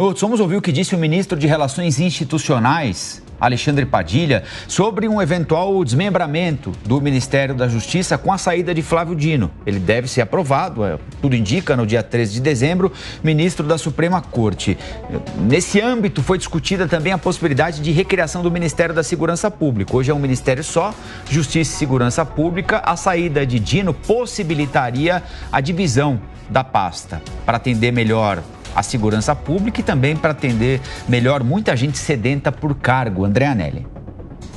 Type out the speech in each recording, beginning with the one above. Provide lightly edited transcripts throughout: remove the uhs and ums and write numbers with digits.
Vamos ouvir o que disse o ministro de Relações Institucionais, Alexandre Padilha, sobre um eventual desmembramento do Ministério da Justiça com a saída de Flávio Dino. Ele deve ser aprovado, tudo indica, no dia 13 de dezembro, ministro da Suprema Corte. Nesse âmbito, foi discutida também a possibilidade de recriação do Ministério da Segurança Pública. Hoje é um ministério só, Justiça e Segurança Pública. A saída de Dino possibilitaria a divisão da pasta para atender melhor a segurança pública e também para atender melhor muita gente sedenta por cargo. André Anelli.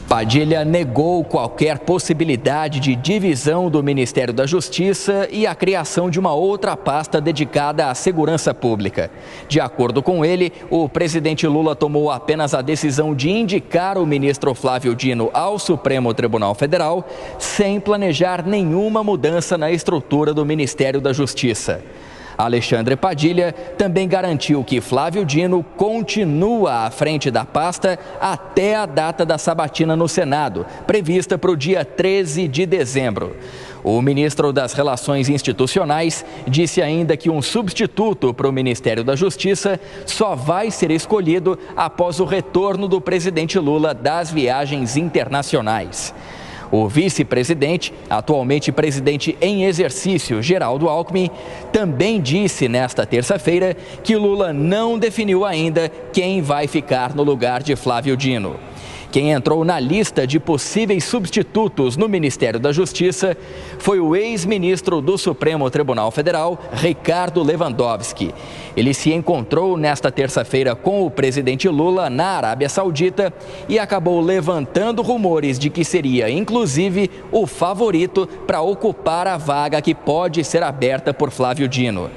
Padilha negou qualquer possibilidade de divisão do Ministério da Justiça e a criação de uma outra pasta dedicada à segurança pública. De acordo com ele, o presidente Lula tomou apenas a decisão de indicar o ministro Flávio Dino ao Supremo Tribunal Federal, sem planejar nenhuma mudança na estrutura do Ministério da Justiça. Alexandre Padilha também garantiu que Flávio Dino continua à frente da pasta até a data da sabatina no Senado, prevista para o dia 13 de dezembro. O ministro das Relações Institucionais disse ainda que um substituto para o Ministério da Justiça só vai ser escolhido após o retorno do presidente Lula das viagens internacionais. O vice-presidente, atualmente presidente em exercício, Geraldo Alckmin, também disse nesta terça-feira que Lula não definiu ainda quem vai ficar no lugar de Flávio Dino. Quem entrou na lista de possíveis substitutos no Ministério da Justiça foi o ex-ministro do Supremo Tribunal Federal, Ricardo Lewandowski. Ele se encontrou nesta terça-feira com o presidente Lula na Arábia Saudita e acabou levantando rumores de que seria, inclusive, o favorito para ocupar a vaga que pode ser aberta por Flávio Dino.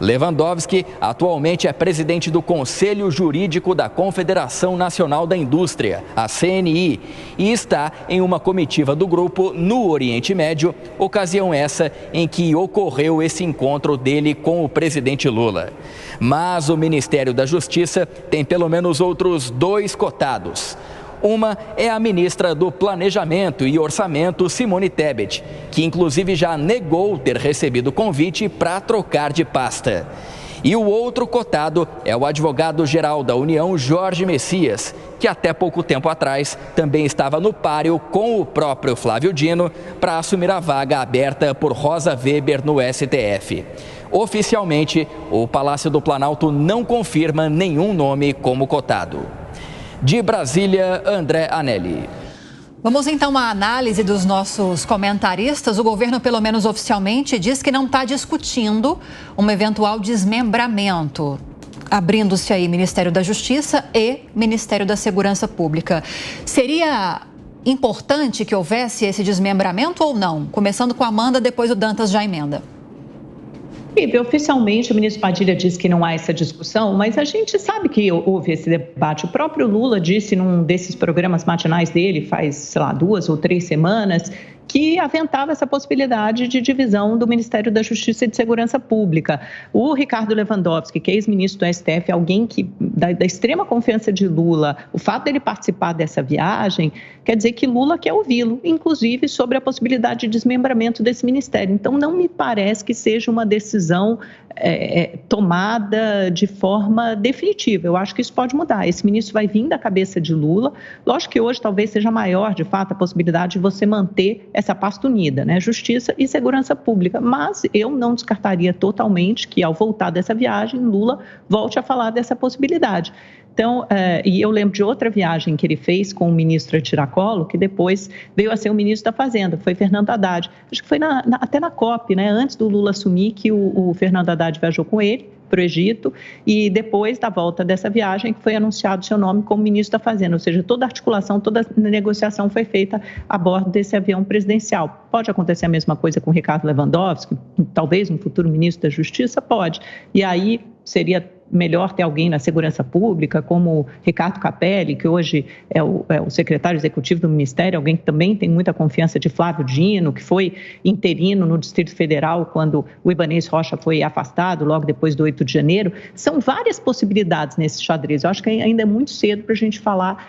Lewandowski atualmente é presidente do Conselho Jurídico da Confederação Nacional da Indústria, a CNI, e está em uma comitiva do grupo no Oriente Médio, ocasião essa em que ocorreu esse encontro dele com o presidente Lula. Mas o Ministério da Justiça tem pelo menos outros 2 cotados. Uma é a ministra do Planejamento e Orçamento, Simone Tebet, que inclusive já negou ter recebido convite para trocar de pasta. E o outro cotado é o advogado-geral da União, Jorge Messias, que até pouco tempo atrás também estava no páreo com o próprio Flávio Dino para assumir a vaga aberta por Rosa Weber no STF. Oficialmente, o Palácio do Planalto não confirma nenhum nome como cotado. De Brasília, André Anelli. Vamos então à análise dos nossos comentaristas. O governo, pelo menos oficialmente, diz que não está discutindo um eventual desmembramento, abrindo-se aí Ministério da Justiça e Ministério da Segurança Pública. Seria importante que houvesse esse desmembramento ou não? Começando com a Amanda, depois o Dantas já emenda. Oficialmente, o ministro Padilha diz que não há essa discussão, mas a gente sabe que houve esse debate. O próprio Lula disse num desses programas matinais dele, faz, 2 ou 3 semanas, que aventava essa possibilidade de divisão do Ministério da Justiça e de Segurança Pública. O Ricardo Lewandowski, que é ex-ministro do STF, alguém que da extrema confiança de Lula, o fato dele participar dessa viagem, quer dizer que Lula quer ouvi-lo, inclusive sobre a possibilidade de desmembramento desse ministério. Então, não me parece que seja uma decisão tomada de forma definitiva. Eu acho que isso pode mudar. Esse ministro vai vir da cabeça de Lula. Lógico que hoje talvez seja maior, de fato, a possibilidade de você manter essa pasta unida, né? Justiça e Segurança Pública. Mas eu não descartaria totalmente que, ao voltar dessa viagem, Lula volte a falar dessa possibilidade. Então, e eu lembro de outra viagem que ele fez com o ministro Tiracolo, que depois veio a ser o ministro da Fazenda, foi Fernando Haddad. Acho que foi até na COP, né? Antes do Lula assumir, que o Fernando Haddad viajou com ele para o Egito, e depois da volta dessa viagem foi anunciado seu nome como ministro da Fazenda, ou seja, toda a articulação, toda a negociação foi feita a bordo desse avião presidencial. Pode acontecer a mesma coisa com o Ricardo Lewandowski, talvez um futuro ministro da Justiça? Pode. E aí seria melhor ter alguém na segurança pública, como Ricardo Capelli, que hoje é o secretário executivo do Ministério, alguém que também tem muita confiança de Flávio Dino, que foi interino no Distrito Federal quando o Ibanez Rocha foi afastado, logo depois do 8 de janeiro. São várias possibilidades nesse xadrez. Eu acho que ainda é muito cedo para a gente falar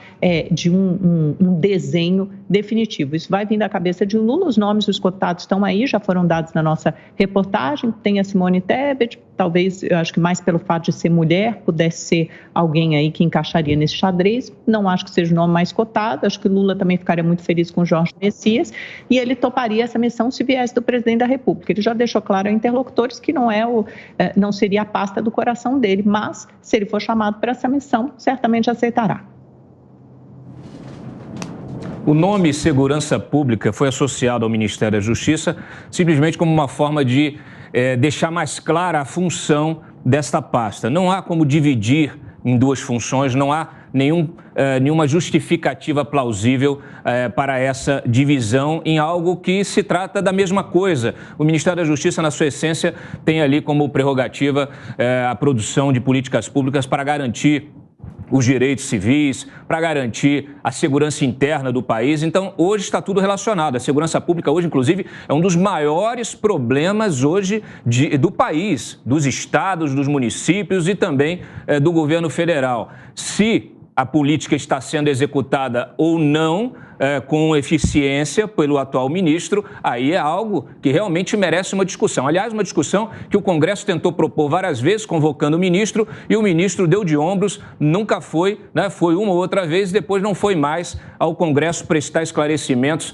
de um desenho definitivo. Isso vai vir da cabeça de Lula, os nomes dos cotados estão aí, já foram dados na nossa reportagem, tem a Simone Tebet, talvez, eu acho que mais pelo fato de ser ser mulher, pudesse ser alguém aí que encaixaria nesse xadrez. Não acho que seja o nome mais cotado, acho que Lula também ficaria muito feliz com Jorge Messias e ele toparia essa missão se viesse do presidente da República. Ele já deixou claro a interlocutores que não seria a pasta do coração dele, mas se ele for chamado para essa missão, certamente aceitará. O nome Segurança Pública foi associado ao Ministério da Justiça simplesmente como uma forma de deixar mais clara a função desta pasta. Não há como dividir em duas funções, não há nenhuma justificativa plausível para essa divisão em algo que se trata da mesma coisa. O Ministério da Justiça, na sua essência, tem ali como prerrogativa a produção de políticas públicas para garantir os direitos civis, para garantir a segurança interna do país. Então, hoje está tudo relacionado. A segurança pública hoje, inclusive, é um dos maiores problemas hoje do país, dos estados, dos municípios e também do governo federal. Se a política está sendo executada ou não com eficiência pelo atual ministro, aí é algo que realmente merece uma discussão. Aliás, uma discussão que o Congresso tentou propor várias vezes, convocando o ministro, e o ministro deu de ombros, nunca foi, foi uma ou outra vez, depois não foi mais ao Congresso prestar esclarecimentos,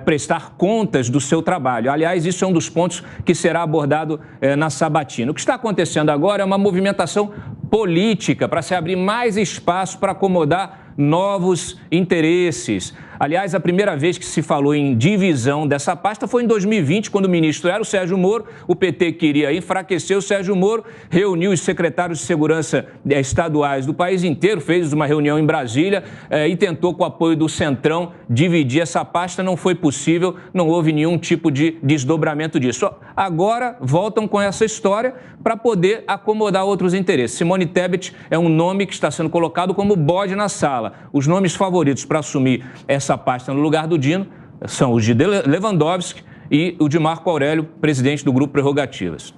prestar contas do seu trabalho. Aliás, isso é um dos pontos que será abordado na sabatina. O que está acontecendo agora é uma movimentação política para se abrir mais espaço para acomodar novos interesses. Aliás, a primeira vez que se falou em divisão dessa pasta foi em 2020, quando o ministro era o Sérgio Moro. O PT queria enfraquecer o Sérgio Moro, reuniu os secretários de segurança estaduais do país inteiro, fez uma reunião em Brasília e tentou, com o apoio do Centrão, dividir essa pasta. Não foi possível, não houve nenhum tipo de desdobramento disso. Agora voltam com essa história para poder acomodar outros interesses. Simone Tebet é um nome que está sendo colocado como bode na sala. Os nomes favoritos para assumir essa pasta no lugar do Dino são os de Lewandowski e o de Marco Aurélio, presidente do Grupo Prerrogativas.